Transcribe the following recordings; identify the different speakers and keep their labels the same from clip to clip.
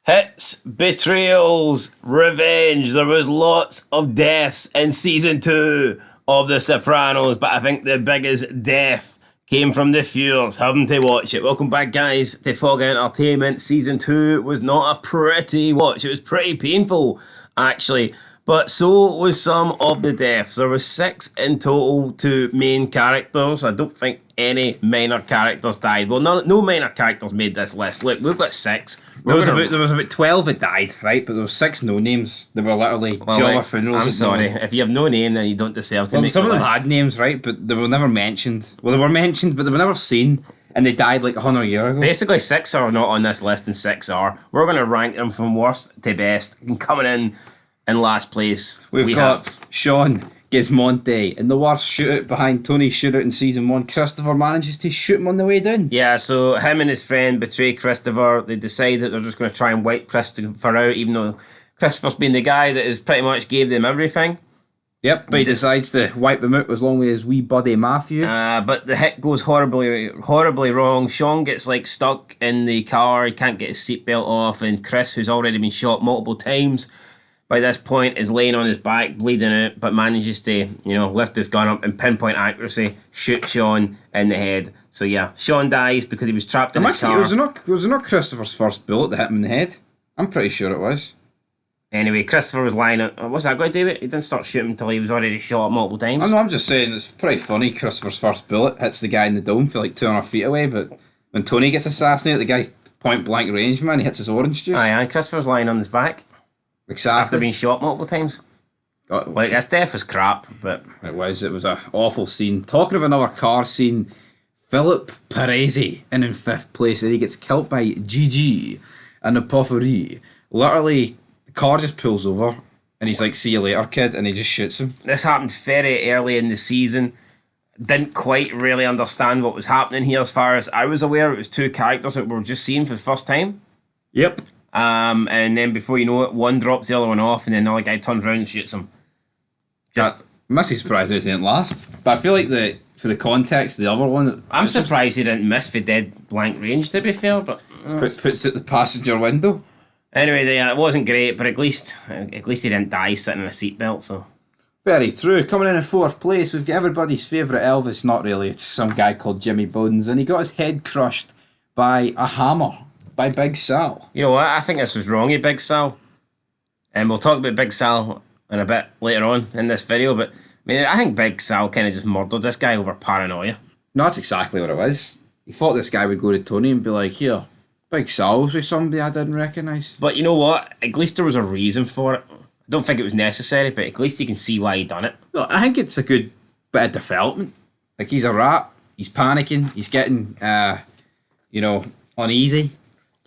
Speaker 1: Hits, betrayals, revenge. There was lots of deaths in season 2 of The Sopranos, but I think the biggest death came from the viewers having to watch it. Welcome back, guys, to Fog Entertainment. Season 2 was not a pretty watch. It was pretty painful, actually. But so was some of the deaths. There was 6 in total to main characters. I don't think any minor characters died. Well, no minor characters made this list. Look, we've got 6.
Speaker 2: There was about 12 that died, right? But there was 6 no names. They were literally jolly funerals.
Speaker 1: I'm sorry. If you have no name, then you don't deserve to make
Speaker 2: some
Speaker 1: the
Speaker 2: of them
Speaker 1: list.
Speaker 2: had names, right? But they were never mentioned. Well, they were mentioned, but they were never seen. And they died like 100 years ago.
Speaker 1: Basically, 6 are not on this list and 6 are. We're going to rank them from worst to best. And coming in last place,
Speaker 2: We've got Sean Gismonte in the worst shootout behind Tony's shootout in season 1. Christopher manages to shoot him on the way down.
Speaker 1: Yeah, so him and his friend betray Christopher. They decide that they're just going to try and wipe Christopher out, even though Christopher's been the guy that has pretty much gave them everything.
Speaker 2: Yep, but he decides to wipe them out as long as his wee buddy Matthew.
Speaker 1: But the hit goes horribly wrong. Sean gets stuck in the car. He can't get his seatbelt off, and Chris, who's already been shot multiple times, by this point is laying on his back, bleeding out, but manages to, lift his gun up and pinpoint accuracy, shoot Sean in the head. So yeah, Sean dies because he was trapped in his car.
Speaker 2: Was it not Christopher's first bullet that hit him in the head? I'm pretty sure it was.
Speaker 1: Anyway, Christopher was lying on... What's that going to do? He didn't start shooting until he was already shot multiple times.
Speaker 2: I'm just saying, it's pretty funny. Christopher's first bullet hits the guy in the dome for 200 feet away, but when Tony gets assassinated, the guy's point blank range, man, he hits his orange juice.
Speaker 1: Aye, Christopher's lying on his back.
Speaker 2: Exactly.
Speaker 1: After being shot multiple times. His death was crap, but...
Speaker 2: It was an awful scene. Talking of another car scene, Philip Perezi in 5th place, and he gets killed by Gigi and the Porphyry. Literally, the car just pulls over, and he's like, "See you later, kid," and he just shoots him.
Speaker 1: This happened very early in the season. Didn't quite really understand what was happening here as far as I was aware. It was 2 characters that we were just seeing for the first time.
Speaker 2: Yep.
Speaker 1: And then before you know it, one drops the other one off, and then another guy turns around and shoots him.
Speaker 2: I'm actually surprised it didn't last. But I feel like for the context, the other one...
Speaker 1: I'm surprised he didn't miss the dead blank range, to be fair, but...
Speaker 2: puts it the passenger window.
Speaker 1: Anyway, it wasn't great, but at least he didn't die sitting in a seatbelt, so...
Speaker 2: Very true. Coming in 4th place, we've got everybody's favourite Elvis. Not really, it's some guy called Jimmy Bones, and he got his head crushed by a hammer. By Big Sal.
Speaker 1: You know what? I think this was wrong of Big Sal. And we'll talk about Big Sal in a bit later on in this video, but I think Big Sal kind of just murdered this guy over paranoia.
Speaker 2: No, that's exactly what it was. He thought this guy would go to Tony and be like, "Here, Big Sal's with somebody I didn't recognise."
Speaker 1: But you know what? At least there was a reason for it. I don't think it was necessary, but at least you can see why he done it.
Speaker 2: No, I think it's a good bit of development. He's a rat, he's panicking, he's getting, uneasy.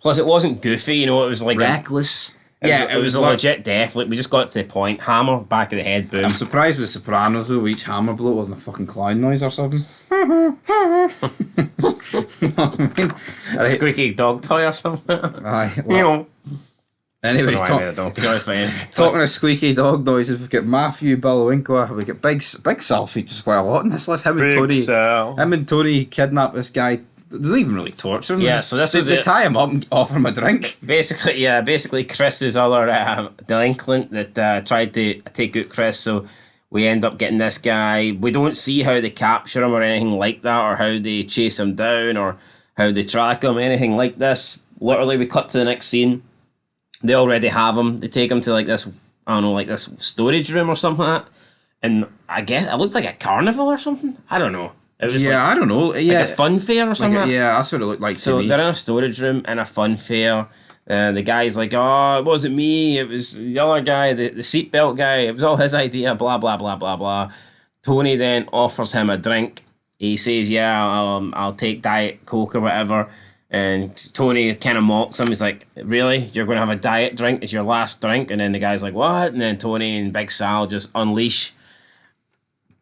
Speaker 1: Plus, it wasn't goofy, it was
Speaker 2: reckless.
Speaker 1: It was a legit death. We just got to the point. Hammer, back of the head, boom.
Speaker 2: I'm surprised with The Sopranos, though, each hammer blow wasn't a fucking clown noise or something.
Speaker 1: A squeaky dog toy or something.
Speaker 2: Aye. Well, anyway, talking of squeaky dog noises, we've got Matthew Bullwinkle, we've got Big Sal features quite a lot in this list. Him and Tony kidnap this guy. They don't even really torture him.
Speaker 1: Yeah, so this was
Speaker 2: they tie him up and offer him a drink.
Speaker 1: Basically Chris's other delinquent that tried to take out Chris, so we end up getting this guy. We don't see how they capture him or anything like that, or how they chase him down, or how they track him, anything like this. Literally, we cut to the next scene. They already have him. They take him to this storage room or something like that. And I guess it looked like a carnival or something. I don't know. It was
Speaker 2: I don't know. Yeah,
Speaker 1: like a fun fair or something.
Speaker 2: Yeah, that's what it looked like.
Speaker 1: So they're in a storage room in a fun fair. The guy's like, "Oh, it wasn't me. It was the other guy, the seatbelt guy. It was all his idea." Blah blah blah blah blah. Tony then offers him a drink. He says, "Yeah, I'll take Diet Coke or whatever." And Tony kind of mocks him. He's like, "Really? You're going to have a diet drink as your last drink?" And then the guy's like, "What?" And then Tony and Big Sal just unleash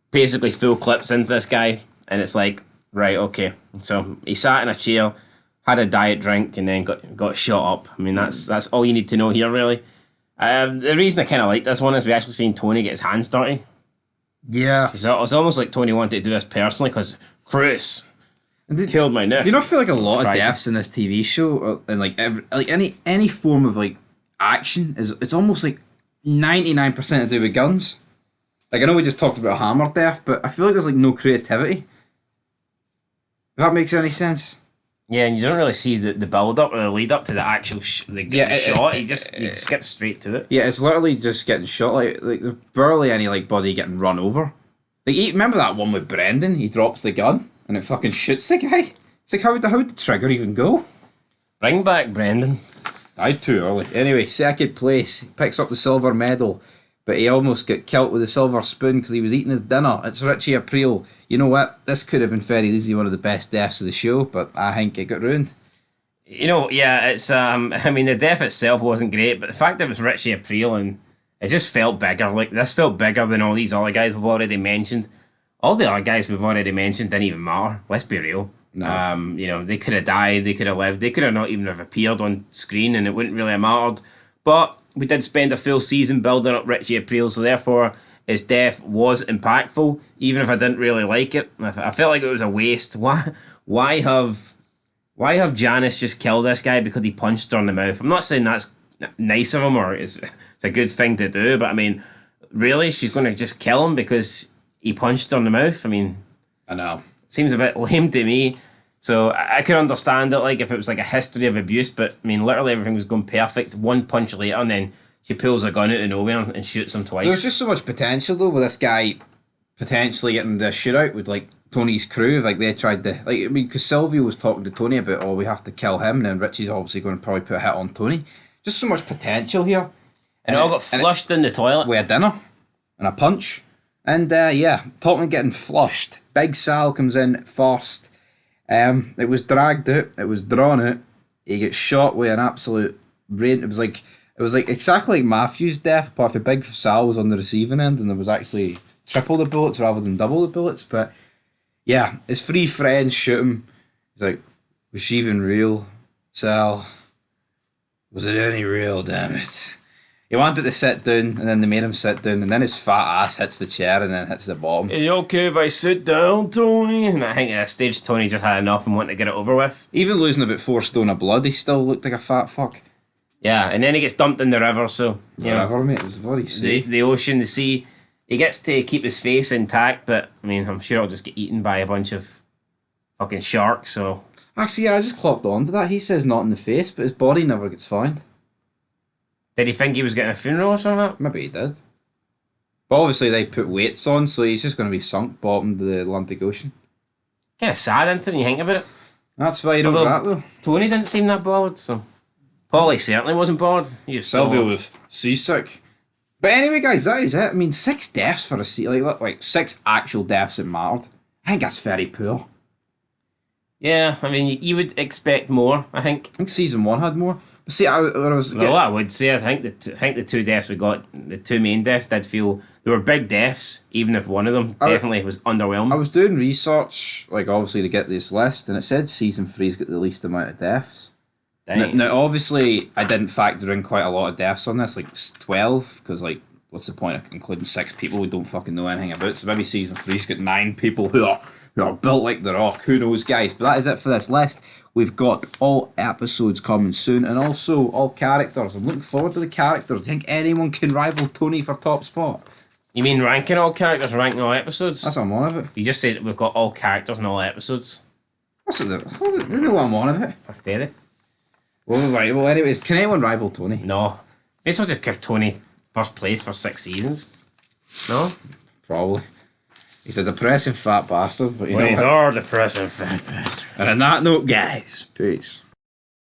Speaker 1: basically full clips into this guy. And it's like, right, okay. So he sat in a chair, had a diet drink, and then got shot up. That's all you need to know here, really. The reason I kind of like this one is we actually seen Tony get his hands dirty.
Speaker 2: Yeah.
Speaker 1: So it's almost like Tony wanted to do this personally, because Chris, killed my nephew.
Speaker 2: Do you not feel like a lot of
Speaker 1: Tried to.
Speaker 2: deaths in this TV show, and like any form of like action it's almost like 99% to do with guns. Like I know we just talked about hammer death, but I feel like there's like no creativity. If that makes any sense.
Speaker 1: Yeah, and you don't really see the build up or the lead up to the actual shot. He skips straight to it.
Speaker 2: Yeah, it's literally just getting shot. Like there's barely any like body getting run over. Like remember that one with Brendan? He drops the gun and it fucking shoots the guy. It's like how did the trigger even go?
Speaker 1: Bring back Brendan.
Speaker 2: Died too early. Anyway, second place. He picks up the silver medal, but he almost got killed with a silver spoon because he was eating his dinner. It's Richie Aprile. You know what? This could have been very easily one of the best deaths of the show, but I think it got ruined.
Speaker 1: You know, yeah, it's I mean, the death itself wasn't great, but the fact that it was Richie Aprile and it just felt bigger. Like this felt bigger than all these other guys we've already mentioned. All the other guys we've already mentioned didn't even matter. Let's be real.
Speaker 2: No.
Speaker 1: You know, they could have died, they could have lived, they could have not even have appeared on screen, and it wouldn't really have mattered. But we did spend a full season building up Richie Aprile, so therefore his death was impactful, even if I didn't really like it. I felt like it was a waste. Why have Janice just killed this guy because he punched her in the mouth? I'm not saying that's nice of him or it's a good thing to do, but I mean, really, she's going to just kill him because he punched her in the mouth? I mean,
Speaker 2: I know.
Speaker 1: Seems a bit lame to me. So I could understand it, like if it was like a history of abuse, but I mean, literally everything was going perfect. One punch later, and then she pulls a gun out of nowhere and shoots him twice.
Speaker 2: There's just so much potential though with this guy potentially getting the shootout with like Tony's crew. Like they tried to, like I mean, because Sylvia was talking to Tony about, oh, we have to kill him, and then Richie's obviously going to probably put a hit on Tony. Just so much potential here,
Speaker 1: and it all got flushed in the toilet
Speaker 2: with a dinner and a punch. And yeah, talking about getting flushed. Big Sal comes in first. It was dragged out. It was drawn out. He gets shot with an absolute rain. It was like exactly like Matthew's death, apart from Big Sal was on the receiving end, and there was actually triple the bullets rather than double the bullets. But yeah, his three friends shoot him. He's like, "Was she even real, Sal? Was it any real? Damn it!" He wanted to sit down, and then they made him sit down, and then his fat ass hits the chair and then hits the bottom.
Speaker 1: Is it okay if I sit down, Tony? And I think at that stage, Tony just had enough and wanted to get it over with.
Speaker 2: Even losing about 4 stone of blood, he still looked like a fat fuck.
Speaker 1: Yeah, and then he gets dumped in the river, so...
Speaker 2: Whatever, mate, it was bloody sea.
Speaker 1: The ocean, the sea. He gets to keep his face intact, but, I mean, I'm sure he'll just get eaten by a bunch of fucking sharks, so...
Speaker 2: Actually, yeah, I just clocked on to that. He says not in the face, but his body never gets found.
Speaker 1: Did he think he was getting a funeral or something?
Speaker 2: Maybe he did. But obviously they put weights on, so he's just going to be sunk bottom to the Atlantic Ocean.
Speaker 1: Kind of sad, isn't it, when you think about it?
Speaker 2: That's why you don't that, though.
Speaker 1: Tony didn't seem that bothered, so... Polly certainly wasn't bored.
Speaker 2: Sylvia was seasick. But anyway, guys, that is it. I mean, 6 deaths for a season. Like 6 actual deaths that mattered. I think that's very poor.
Speaker 1: Yeah, I mean, you would expect more, I think.
Speaker 2: I think season 1 had more. But see, I
Speaker 1: would say, I think the 2 deaths we got, the 2 main deaths, did feel... They were big deaths, even if one of them definitely was underwhelming.
Speaker 2: I was doing research, like, obviously, to get this list, and it said season 3's got the least amount of deaths. Now, obviously, I didn't factor in quite a lot of deaths on this, like 12, because, like, what's the point of including 6 people we don't fucking know anything about? So maybe season 3's got 9 people who are built like the Rock. Who knows, guys? But that is it for this list. We've got all episodes coming soon, and also all characters. I'm looking forward to the characters. Do you think anyone can rival Tony for top spot?
Speaker 1: You mean ranking all characters or ranking all episodes?
Speaker 2: That's what I'm on about.
Speaker 1: You just said we've got all characters and all episodes.
Speaker 2: That's what they know what I'm on about.
Speaker 1: Pathetic.
Speaker 2: Well, right. Well, anyways, can anyone rival Tony?
Speaker 1: No. May as well just give Tony first place for 6 seasons. No?
Speaker 2: Probably. He's a depressing fat bastard. But
Speaker 1: He's a depressing fat bastard.
Speaker 2: And on that note, guys, peace.